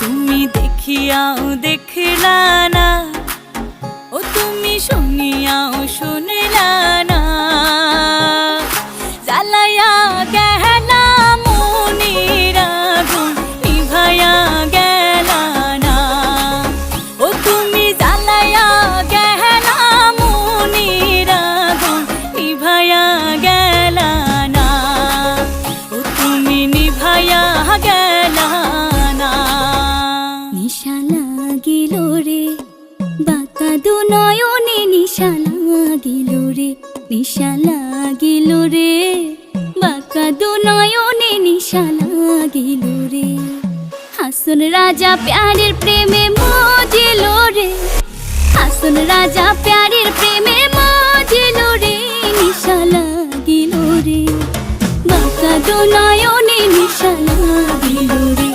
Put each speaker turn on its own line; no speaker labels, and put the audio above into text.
তুমি দেখিয়াও দেখলা না, ও তুমি শুনিয়াও শুনলা না। জ্বালাইয়া গেলা মনের আগুন নিভাইয়া গেলা না, ও তুমি জ্বালাইয়া গেলা মনের আগুন নিভাইয়া গেলা না, ও তুমি নিভাইয়া গেলা না। নিশা লাগিল রে বাঁকা দু নয়নে, নিশা লাগিল রে, নিশা লাগিল রে বাঁকা দু নয়নে, নিশা লাগিল রে। হাসন রাজা প্যারের প্রেমে মজিল রে, হাসন রাজা প্যারের প্রেমে মজিল রে, নিশা লাগিল রে বাঁকা দু নয়নে, নিশা লাগিল রে।